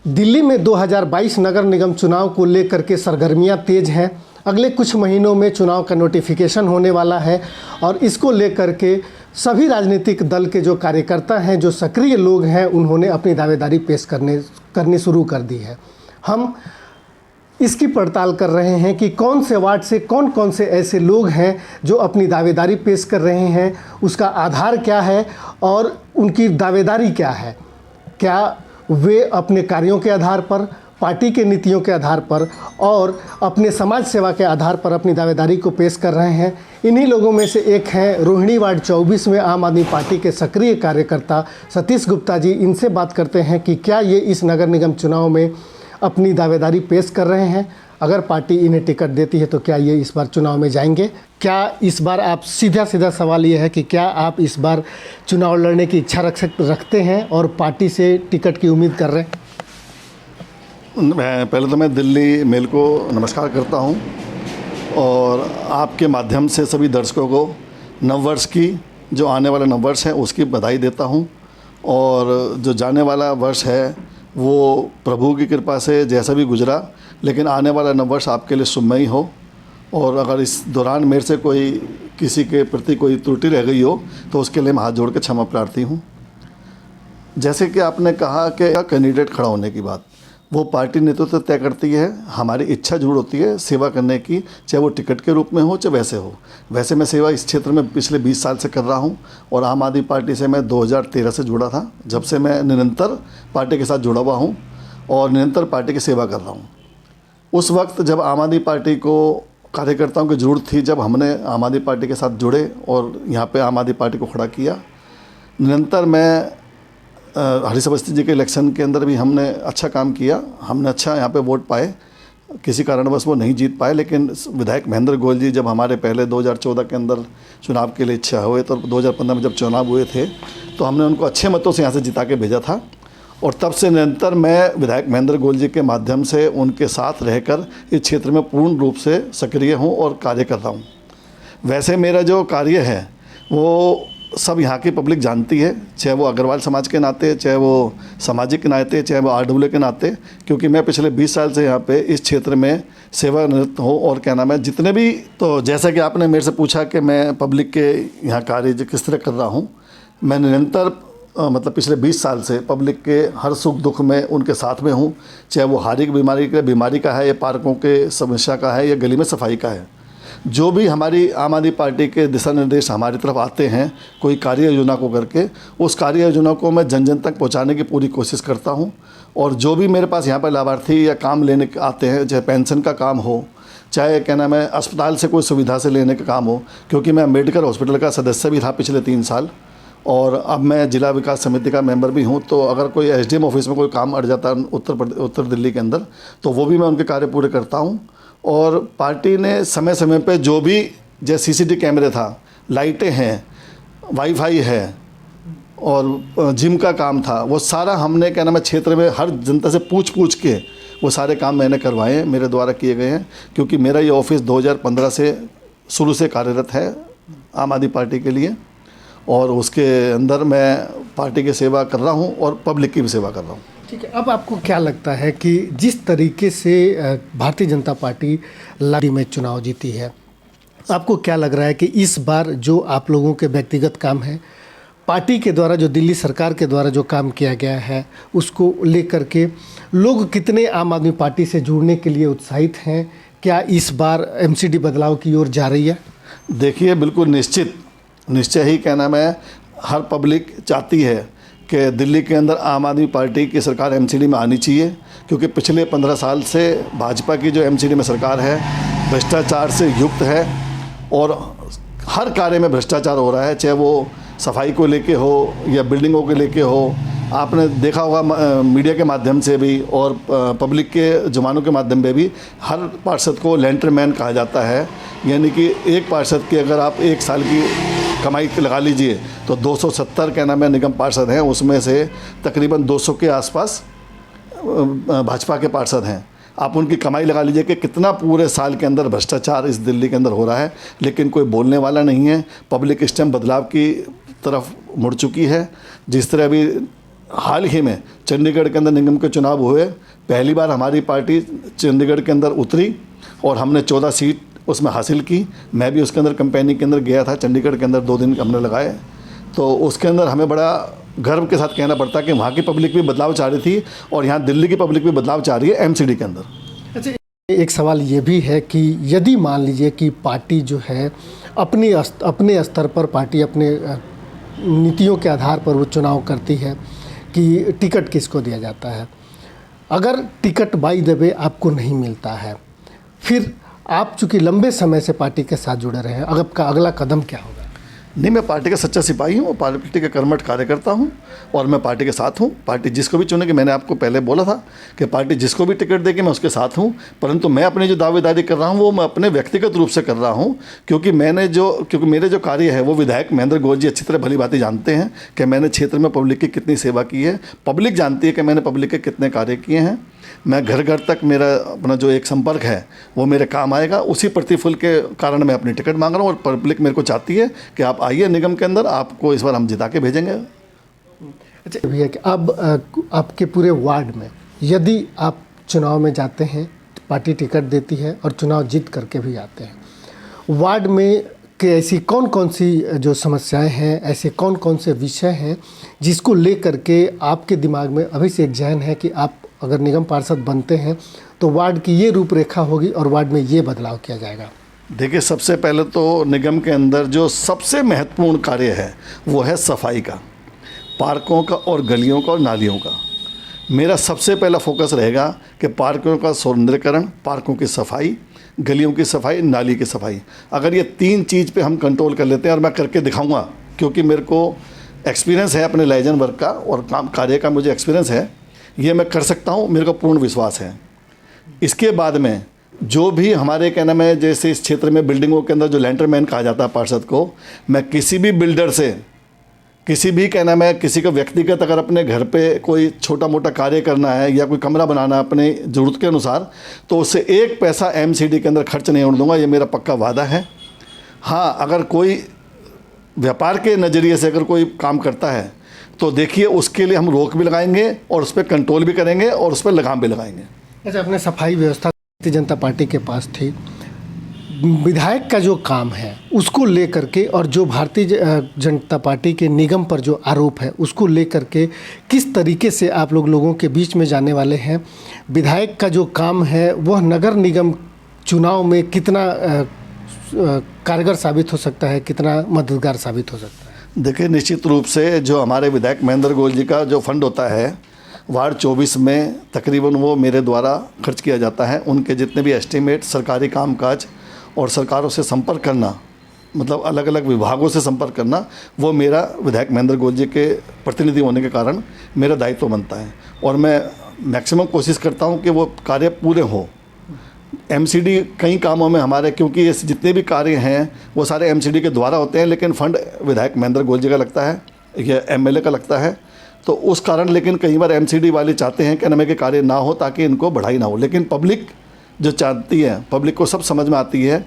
दिल्ली में 2022 नगर निगम चुनाव को लेकर के सरगर्मियां तेज हैं। अगले कुछ महीनों में चुनाव का नोटिफिकेशन होने वाला है और इसको लेकर के सभी राजनीतिक दल के जो कार्यकर्ता हैं, जो सक्रिय लोग हैं, उन्होंने अपनी दावेदारी पेश करनी शुरू कर दी है। हम इसकी पड़ताल कर रहे हैं कि कौन से वार्ड से कौन कौन से ऐसे लोग हैं जो अपनी दावेदारी पेश कर रहे हैं, उसका आधार क्या है और उनकी दावेदारी क्या है। क्या वे अपने कार्यों के आधार पर, पार्टी के नीतियों के आधार पर और अपने समाज सेवा के आधार पर अपनी दावेदारी को पेश कर रहे हैं। इन्हीं लोगों में से एक हैं रोहिणी वार्ड 24 में आम आदमी पार्टी के सक्रिय कार्यकर्ता सतीश गुप्ता जी। इनसे बात करते हैं कि क्या ये इस नगर निगम चुनाव में अपनी दावेदारी पेश कर रहे हैं। अगर पार्टी इन्हें टिकट देती है तो क्या ये इस बार चुनाव में जाएंगे। क्या इस बार आप सीधा सवाल ये है कि क्या आप इस बार चुनाव लड़ने की इच्छा रखते हैं और पार्टी से टिकट की उम्मीद कर रहे हैं। पहले तो मैं दिल्ली मेल को नमस्कार करता हूं और आपके माध्यम से सभी दर्शकों को नववर्ष की, जो आने वाला नववर्ष है उसकी बधाई देता हूं। और जो जाने वाला वर्ष है वो प्रभु की कृपा से जैसा भी गुजरा, लेकिन आने वाला नववर्ष आपके लिए शुभमय हो। और अगर इस दौरान मेरे से कोई किसी के प्रति कोई त्रुटि रह गई हो तो उसके लिए मैं हाथ जोड़ के क्षमा प्रार्थी हूँ। जैसे कि आपने कहा कि कैंडिडेट खड़ा होने की बात, वो पार्टी नेतृत्व तय करती है। हमारी इच्छा जरूर होती है सेवा करने की, चाहे वो टिकट के रूप में हो चाहे वैसे हो। वैसे मैं सेवा इस क्षेत्र में पिछले 20 साल से कर रहा हूं और आम आदमी पार्टी से मैं 2013 से जुड़ा था। जब से मैं निरंतर पार्टी के साथ जुड़ा हुआ हूं और निरंतर पार्टी की सेवा कर रहा हूं। उस वक्त जब आम आदमी पार्टी को कार्यकर्ताओं की ज़रूरत थी, जब हमने आम आदमी पार्टी के साथ जुड़े और यहाँ पर आम आदमी पार्टी को खड़ा किया, निरंतर मैं हरीशबस्ती जी के इलेक्शन के अंदर भी हमने अच्छा काम किया। हमने अच्छा यहाँ पे वोट पाए, किसी कारणवश वो नहीं जीत पाए, लेकिन विधायक महेंद्र गोयल जी जब हमारे पहले 2014 के अंदर चुनाव के लिए इच्छा हुए तो 2015 में जब चुनाव हुए थे तो हमने उनको अच्छे मतों से यहाँ से जिता के भेजा था। और तब से निरंतर मैं विधायक महेंद्र गोयल जी के माध्यम से उनके साथ रहकर इस क्षेत्र में पूर्ण रूप से सक्रिय हूँ और कार्य कर रहा हूँ। वैसे मेरा जो कार्य है वो सब यहाँ की पब्लिक जानती है, चाहे वो अग्रवाल समाज के नाते, चाहे वो सामाजिक के नाते, चाहे वो आरडब्ल्यू के नाते, क्योंकि मैं पिछले 20 साल से यहाँ पे इस क्षेत्र में सेवानिवृत्त हूँ। और क्या नाम है, जितने भी, तो जैसा कि आपने मेरे से पूछा कि मैं पब्लिक के यहाँ कार्य किस तरह कर रहा हूँ, मैं निरंतर मतलब पिछले 20 साल से पब्लिक के हर सुख दुख में उनके साथ में हूँ। चाहे वो हार्ट की बीमारी का है, या पार्कों के समस्या का है, या गली में सफाई का है। जो भी हमारी आम आदमी पार्टी के दिशा निर्देश हमारी तरफ आते हैं कोई कार्य योजना को करके, उस कार्य योजना को मैं जन जन तक पहुंचाने की पूरी कोशिश करता हूं। और जो भी मेरे पास यहाँ पर लाभार्थी या काम लेने आते हैं, चाहे पेंशन का काम हो, चाहे क्या नाम है अस्पताल से कोई सुविधा से लेने का काम हो, क्योंकि मैं अम्बेडकर हॉस्पिटल का सदस्य भी था पिछले 3 साल और अब मैं जिला विकास समिति का मेंबर भी हूँ। तो अगर कोई एसडीएम ऑफिस में कोई काम अड़ जाता है उत्तर दिल्ली के अंदर, तो वो भी मैं उनके कार्य पूरे करता हूँ। और पार्टी ने समय समय पे जो भी, जैसे सीसीटीवी कैमरे था, लाइटें हैं, वाईफाई है और जिम का काम था, वो सारा हमने क्या नाम है क्षेत्र में हर जनता से पूछ के वो सारे काम मैंने करवाए हैं, मेरे द्वारा किए गए हैं। क्योंकि मेरा ये ऑफिस 2015 से शुरू से कार्यरत है आम आदमी पार्टी के लिए और उसके अंदर मैं पार्टी की सेवा कर रहा हूँ और पब्लिक की भी सेवा कर रहा हूँ। ठीक है, अब आपको क्या लगता है कि जिस तरीके से भारतीय जनता पार्टी लाड़ी में चुनाव जीती है, आपको क्या लग रहा है कि इस बार जो आप लोगों के व्यक्तिगत काम है, पार्टी के द्वारा जो दिल्ली सरकार के द्वारा जो काम किया गया है, उसको लेकर के लोग कितने आम आदमी पार्टी से जुड़ने के लिए उत्साहित हैं? क्या इस बार एमसीडी बदलाव की ओर जा रही है? देखिए, बिल्कुल निश्चय ही क्या नाम है, हर पब्लिक चाहती है कि दिल्ली के अंदर आम आदमी पार्टी की सरकार एमसीडी में आनी चाहिए। क्योंकि पिछले 15 साल से भाजपा की जो एमसीडी में सरकार है भ्रष्टाचार से युक्त है और हर कार्य में भ्रष्टाचार हो रहा है, चाहे वो सफाई को लेके हो या बिल्डिंगों को लेके हो। आपने देखा होगा मीडिया के माध्यम से भी और पब्लिक के जमानों के माध्यम से भी, हर पार्षद को लैंटरमैन कहा जाता है। यानी कि एक पार्षद की अगर आप 1 साल की कमाई लगा लीजिए तो 270 क्या नाम है निगम पार्षद हैं, उसमें से तकरीबन 200 के आसपास भाजपा के पार्षद हैं। आप उनकी कमाई लगा लीजिए कि कितना पूरे साल के अंदर भ्रष्टाचार इस दिल्ली के अंदर हो रहा है, लेकिन कोई बोलने वाला नहीं है। पब्लिक इस टाइम बदलाव की तरफ मुड़ चुकी है। जिस तरह अभी हाल ही में चंडीगढ़ के अंदर निगम के चुनाव हुए, पहली बार हमारी पार्टी चंडीगढ़ के अंदर उतरी और हमने 14 सीट उसमें हासिल की। मैं भी उसके अंदर कैंपेनिंग के अंदर गया था, चंडीगढ़ के अंदर 2 दिन हमने लगाए। तो उसके अंदर हमें बड़ा गर्व के साथ कहना पड़ता है कि वहाँ की पब्लिक भी बदलाव चाह रही थी और यहाँ दिल्ली की पब्लिक भी बदलाव चाह रही है एमसीडी के अंदर। अच्छा, एक सवाल ये भी है कि यदि मान लीजिए कि पार्टी जो है अपने स्तर पर पार्टी अपने नीतियों के आधार पर वो चुनाव करती है कि टिकट किसको दिया जाता है, अगर टिकट बाय द वे आपको नहीं मिलता है, फिर आप चूँकि लंबे समय से पार्टी के साथ जुड़े रहे हैं, अब आपका अगला कदम क्या होगा? नहीं, मैं पार्टी का सच्चा सिपाही हूँ, पार्टी का कर्मठ कार्यकर्ता हूँ और मैं पार्टी के साथ हूँ। पार्टी जिसको भी चुनेगी, मैंने आपको पहले बोला था कि पार्टी जिसको भी टिकट देगी मैं उसके साथ हूँ। परंतु मैं अपनी जो दावेदारी कर रहा हूँ वो मैं अपने व्यक्तिगत रूप से कर रहा हूँ, क्योंकि मेरे जो कार्य है वो विधायक महेंद्र गौर जी अच्छी तरह भली बातें जानते हैं कि मैंने क्षेत्र में पब्लिक की कितनी सेवा की है। पब्लिक जानती है कि मैंने पब्लिक के कितने कार्य किए हैं। मैं घर घर तक मेरा अपना जो एक संपर्क है वो मेरे काम आएगा। उसी प्रतिफल के कारण मैं अपनी टिकट मांग रहा हूँ और पब्लिक मेरे को चाहती है कि आप आइए निगम के अंदर, आपको इस बार हम जिता के भेजेंगे। अच्छा भैया, कि अब आपके पूरे वार्ड में यदि आप चुनाव में जाते हैं, पार्टी टिकट देती है और चुनाव जीत करके भी आते हैं, वार्ड में कि ऐसी कौन कौन सी जो समस्याएं हैं, ऐसे कौन कौन से विषय हैं जिसको लेकर के आपके दिमाग में अभी से एक जहन है कि आप अगर निगम पार्षद बनते हैं तो वार्ड की ये रूपरेखा होगी और वार्ड में ये बदलाव किया जाएगा? देखिए, सबसे पहले तो निगम के अंदर जो सबसे महत्वपूर्ण कार्य है वो है सफाई का, पार्कों का और गलियों का और नालियों का। मेरा सबसे पहला फोकस रहेगा कि पार्कों का सौंदर्यीकरण, पार्कों की सफाई, गलियों की सफाई, नाली की सफाई। अगर ये 3 चीज़ पे हम कंट्रोल कर लेते हैं, और मैं करके दिखाऊंगा क्योंकि मेरे को एक्सपीरियंस है अपने लाइजन वर्क का और काम कार्य का मुझे एक्सपीरियंस है, ये मैं कर सकता हूँ, मेरे को पूर्ण विश्वास है। इसके बाद में जो भी हमारे कहना में, जैसे इस क्षेत्र में बिल्डिंगों के अंदर जो लैंटरमैन कहा जाता है पार्षद को, मैं किसी भी बिल्डर से, किसी भी कहना में, किसी को व्यक्तिगत अगर अपने घर पे कोई छोटा मोटा कार्य करना है या कोई कमरा बनाना है अपने ज़रूरत के अनुसार, तो उससे 1 पैसा एमसीडी के अंदर खर्च नहीं होने दूंगा, ये मेरा पक्का वादा है। हाँ, अगर कोई व्यापार के नज़रिए से अगर कोई काम करता है तो देखिए उसके लिए हम रोक भी लगाएंगे और उस पर कंट्रोल भी करेंगे और उस पर लगाम भी लगाएंगे। अच्छा, अपने सफाई व्यवस्था भारतीय जनता पार्टी के पास थी, विधायक का जो काम है उसको लेकर के और जो भारतीय जनता पार्टी के निगम पर जो आरोप है उसको लेकर के किस तरीके से आप लोगों के बीच में जाने वाले हैं? विधायक का जो काम है वह नगर निगम चुनाव में कितना कारगर साबित हो सकता है, कितना मददगार साबित हो सकता है? देखिए, निश्चित रूप से जो हमारे विधायक महेंद्र गौर जी का जो फंड होता है वार्ड 24 में तकरीबन वो मेरे द्वारा खर्च किया जाता है। उनके जितने भी एस्टीमेट, सरकारी कामकाज और सरकारों से संपर्क करना, मतलब अलग अलग विभागों से संपर्क करना, वो मेरा विधायक महेंद्र गौर जी के प्रतिनिधि होने के कारण मेरा दायित्व बनता है और मैं मैक्सिमम कोशिश करता हूँ कि वो कार्य पूरे हों। एमसीडी कई कामों में हमारे, क्योंकि ये जितने भी कार्य हैं वो सारे एमसीडी के द्वारा होते हैं, लेकिन फंड विधायक महेंद्र गौर जी का लगता है या एमएलए का लगता है, तो उस कारण लेकिन कई बार एमसीडी वाले चाहते हैं कि नमे के कार्य ना हो ताकि इनको बढ़ाई ना हो। लेकिन पब्लिक जो चाहती है, पब्लिक को सब समझ में आती है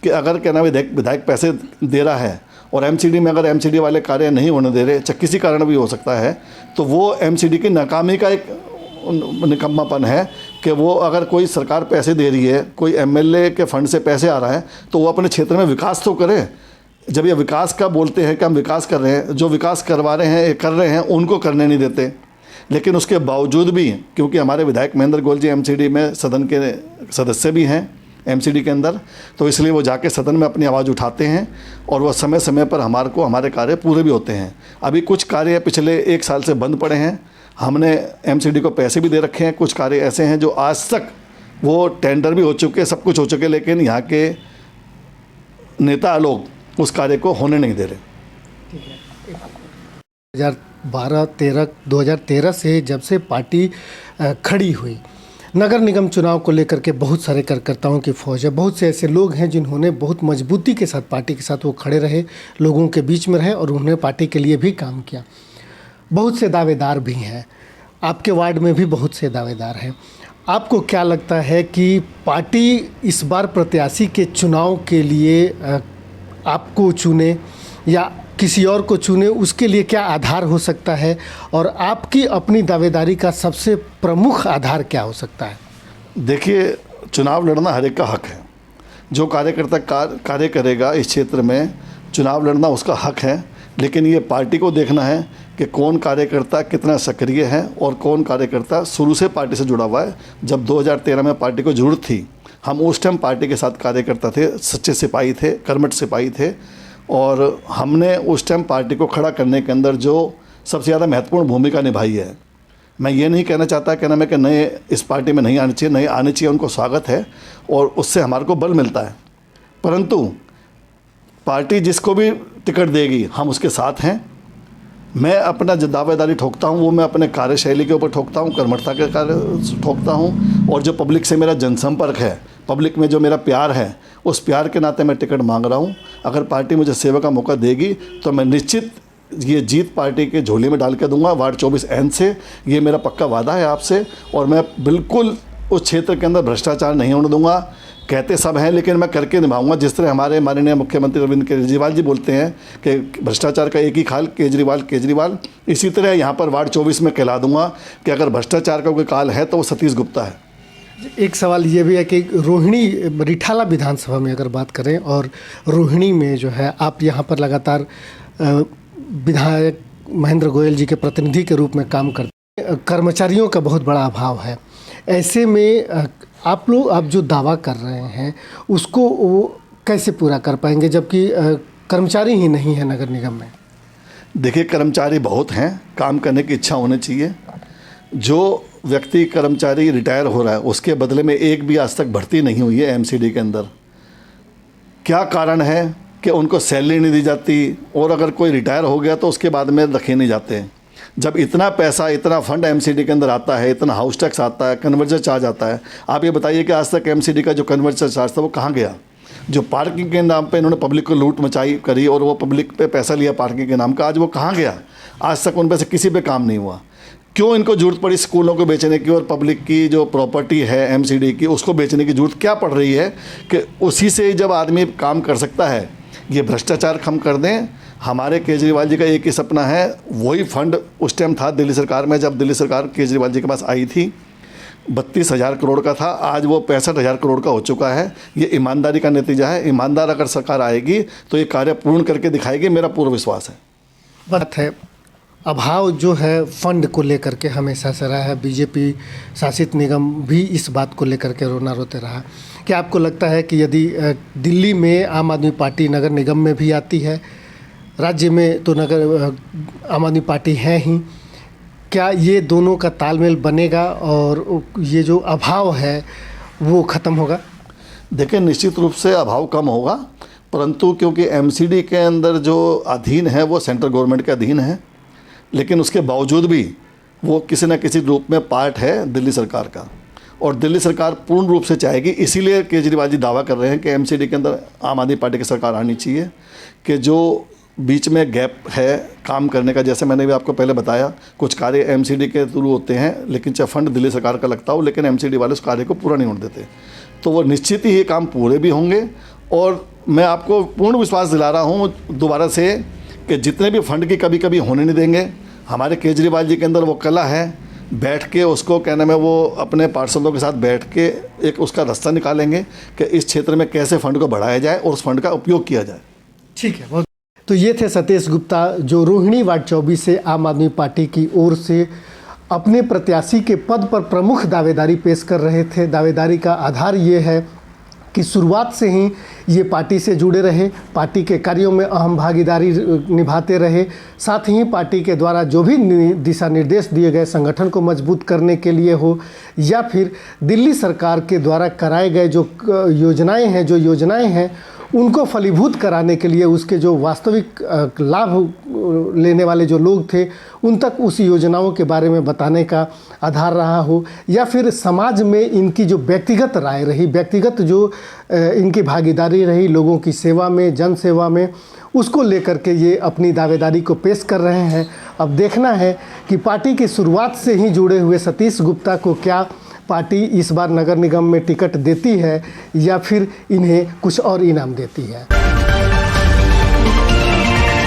कि अगर क्या नाम विधायक पैसे दे रहा है और एमसीडी में अगर एमसीडी वाले कार्य नहीं होने दे रहे, चाहे किसी कारण भी हो सकता है, तो वो एमसीडी की नाकामी का एक निकम्मापन है कि वो अगर कोई सरकार पैसे दे रही है, कोई एमएलए के फंड से पैसे आ रहा है, तो वो अपने क्षेत्र में विकास तो करे। जब ये विकास का बोलते हैं कि हम विकास कर रहे हैं, जो विकास करवा रहे हैं, कर रहे हैं, उनको करने नहीं देते। लेकिन उसके बावजूद भी, क्योंकि हमारे विधायक महेंद्र गौर जी एमसीडी में सदन के सदस्य भी हैं एमसीडी के अंदर, तो इसलिए वो जाके सदन में अपनी आवाज़ उठाते हैं और वो समय समय पर हमारे कार्य पूरे भी होते हैं। अभी कुछ कार्य पिछले 1 साल से बंद पड़े हैं, हमने एमसीडी को पैसे भी दे रखे हैं। कुछ कार्य ऐसे हैं जो आज तक वो टेंडर भी हो चुके, सब कुछ हो चुके, लेकिन यहाँ के नेता लोग उस कार्य को होने नहीं दे रहे। 2013 से जब से पार्टी खड़ी हुई, नगर निगम चुनाव को लेकर के बहुत सारे कार्यकर्ताओं की फौज है, बहुत से ऐसे लोग हैं जिन्होंने बहुत मजबूती के साथ पार्टी के साथ वो खड़े रहे, लोगों के बीच में रहे और उन्होंने पार्टी के लिए भी काम किया। बहुत से दावेदार भी हैं, आपके वार्ड में भी बहुत से दावेदार हैं। आपको क्या लगता है कि पार्टी इस बार प्रत्याशी के चुनाव के लिए आपको चुने या किसी और को चुने, उसके लिए क्या आधार हो सकता है और आपकी अपनी दावेदारी का सबसे प्रमुख आधार क्या हो सकता है? देखिए, चुनाव लड़ना हर एक का हक है। जो कार्यकर्ता कार्य करेगा इस क्षेत्र में, चुनाव लड़ना उसका हक है, लेकिन ये पार्टी को देखना है कि कौन कार्यकर्ता कितना सक्रिय है और कौन कार्यकर्ता शुरू से पार्टी से जुड़ा हुआ है। जब 2013 में पार्टी को ज़रूरत थी, हम उस टाइम पार्टी के साथ कार्यकर्ता थे, सच्चे सिपाही थे, कर्मठ सिपाही थे, और हमने उस टाइम पार्टी को खड़ा करने के अंदर जो सबसे ज़्यादा महत्वपूर्ण भूमिका निभाई है। मैं ये नहीं कहना चाहता कि नए इस पार्टी में नहीं आने चाहिए, नए आने चाहिए, उनको स्वागत है और उससे हमारे को बल मिलता है, परंतु पार्टी जिसको भी टिकट देगी हम उसके साथ हैं। मैं अपना जो दावेदारी ठोकता हूँ वो मैं अपने कार्यशैली के ऊपर ठोकता हूँ, कर्मठता के कार्य ठोकता हूँ, और जो पब्लिक से मेरा जनसंपर्क है, पब्लिक में जो मेरा प्यार है, उस प्यार के नाते मैं टिकट मांग रहा हूँ। अगर पार्टी मुझे सेवा का मौका देगी तो मैं निश्चित ये जीत पार्टी के झोली में डाल के दूंगा, वार्ड 24 एन से। ये मेरा पक्का वादा है आपसे, और मैं बिल्कुल उस क्षेत्र के अंदर भ्रष्टाचार नहीं होने दूंगा। कहते सब हैं लेकिन मैं करके निभाऊंगा। जिस तरह हमारे माननीय मुख्यमंत्री अरविंद केजरीवाल जी बोलते हैं कि भ्रष्टाचार का एक ही खाल केजरीवाल, इसी तरह यहाँ पर वार्ड 24 में कहला दूंगा कि अगर भ्रष्टाचार का कोई काल है तो वो सतीश गुप्ता है। एक सवाल ये भी है कि रोहिणी रिठाला विधानसभा में अगर बात करें, और रोहिणी में जो है आप यहाँ पर लगातार विधायक महेंद्र गोयल जी के प्रतिनिधि के रूप में काम करते हैं, कर्मचारियों का बहुत बड़ा अभाव है। ऐसे में आप जो दावा कर रहे हैं उसको वो कैसे पूरा कर पाएंगे, जबकि कर्मचारी ही नहीं है नगर निगम में? देखिए, कर्मचारी बहुत हैं, काम करने की इच्छा होनी चाहिए। जो व्यक्ति कर्मचारी रिटायर हो रहा है उसके बदले में एक भी आज तक भर्ती नहीं हुई है एमसीडी के अंदर। क्या कारण है कि उनको सैलरी नहीं दी जाती, और अगर कोई रिटायर हो गया तो उसके बाद में रखे नहीं जाते। जब इतना पैसा, इतना फंड एमसीडी के अंदर आता है, इतना हाउस टैक्स आता है, कन्वर्जन चार्ज आता है, आप ये बताइए कि आज तक एमसीडी का जो कन्वर्जन चार्ज था वो कहाँ गया? जो पार्किंग के नाम पे इन्होंने पब्लिक को लूट मचाई करी और वो पब्लिक पे पैसा लिया पार्किंग के नाम का, आज वो कहाँ गया? आज तक उन पे से किसी पे काम नहीं हुआ। क्यों इनको जरूरत पड़ी स्कूलों को बेचने की और पब्लिक की जो प्रॉपर्टी है एमसीडी की उसको बेचने की जरूरत क्या पड़ रही है कि उसी से जब आदमी काम कर सकता है? ये भ्रष्टाचार कम कर दें। हमारे केजरीवाल जी का एक ही सपना है, वही फंड उस टाइम था दिल्ली सरकार में, जब दिल्ली सरकार केजरीवाल जी के पास आई थी 32,000 करोड़ का था, आज वो 65,000 करोड़ का हो चुका है। ये ईमानदारी का नतीजा है। ईमानदार अगर सरकार आएगी तो ये कार्य पूर्ण करके दिखाएगी, मेरा पूरा विश्वास है। बात है अभाव जो है फंड को लेकर के हमेशा से रहा है। बीजेपी शासित निगम भी इस बात को लेकर के रोना रोते रहा। क्या आपको लगता है कि यदि दिल्ली में आम आदमी पार्टी नगर निगम में भी आती है, राज्य में तो आम आदमी पार्टी है ही, क्या ये दोनों का तालमेल बनेगा और ये जो अभाव है वो ख़त्म होगा? देखिए, निश्चित रूप से अभाव कम होगा, परंतु क्योंकि एमसीडी के अंदर जो अधीन है वो सेंट्रल गवर्नमेंट के अधीन है, लेकिन उसके बावजूद भी वो किसी न किसी रूप में पार्ट है दिल्ली सरकार का, और दिल्ली सरकार पूर्ण रूप से चाहेगी। इसीलिए केजरीवाल जी दावा कर रहे हैं कि एमसीडी के अंदर आम आदमी पार्टी की सरकार आनी चाहिए, कि जो बीच में गैप है काम करने का, जैसे मैंने भी आपको पहले बताया, कुछ कार्य एमसीडी के थ्रू होते हैं, लेकिन चाहे फंड दिल्ली सरकार का लगता हो, लेकिन एमसीडी वाले उस कार्य को पूरा नहीं होने देते, तो वो निश्चित ही ये काम पूरे भी होंगे। और मैं आपको पूर्ण विश्वास दिला रहा हूँ दोबारा से कि जितने भी फंड की कभी कभी होने नहीं देंगे। हमारे केजरीवाल जी के अंदर वो कला है, बैठ के उसको कहने में वो अपने पार्षदों के साथ बैठ के एक उसका रास्ता निकालेंगे कि इस क्षेत्र में कैसे फंड को बढ़ाया जाए और उस फंड का उपयोग किया जाए। ठीक है, बहुत। तो ये थे सतीश गुप्ता, जो रोहिणी वार्ड 24 से आम आदमी पार्टी की ओर से अपने प्रत्याशी के पद पर प्रमुख दावेदारी पेश कर रहे थे। दावेदारी का आधार ये है कि शुरुआत से ही ये पार्टी से जुड़े रहे, पार्टी के कार्यों में अहम भागीदारी निभाते रहे, साथ ही पार्टी के द्वारा जो भी दिशा निर्देश दिए गए संगठन को मजबूत करने के लिए हो, या फिर दिल्ली सरकार के द्वारा कराए गए जो योजनाएं हैं उनको फलीभूत कराने के लिए, उसके जो वास्तविक लाभ लेने वाले जो लोग थे उन तक उस योजनाओं के बारे में बताने का आधार रहा हो, या फिर समाज में इनकी जो व्यक्तिगत राय रही, व्यक्तिगत जो इनकी भागीदारी रही लोगों की सेवा में, जन सेवा में, उसको लेकर के ये अपनी दावेदारी को पेश कर रहे हैं। अब देखना है कि पार्टी की शुरुआत से ही जुड़े हुए सतीश गुप्ता को क्या पार्टी इस बार नगर निगम में टिकट देती है या फिर इन्हें कुछ और इनाम देती है।